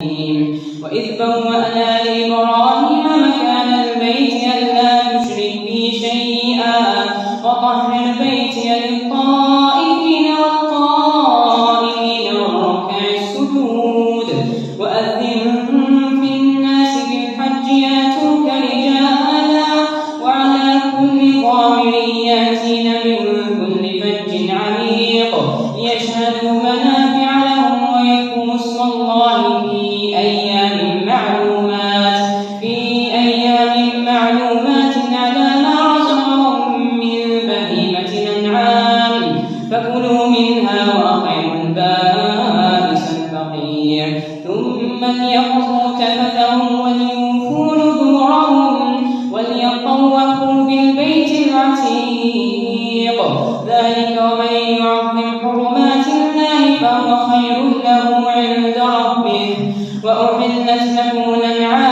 وإذ بوأنا لإبراهيم مكان البيت ألا تشرك بي شيئا وطهر بيتي للطائفين والقائمين والركع السجود وأذن في الناس بالحج ياتوك رجالا وعلى كل ضامر ياتين من كل فج عميق ليشهدوا منافع لهم ويذكروا اسم الله في أيام معلومات على ما رزقهم من بهيمة الأنعام فكلوا منها وأطعموا البائس الفقير ثم ليقضوا تفثهم وليوفوا نذورهم وليطوفوا بالبيت العتيق ذلك ومن يعظم حرمات الله فهو خير له عند ربه وأحلت لكم الأنعام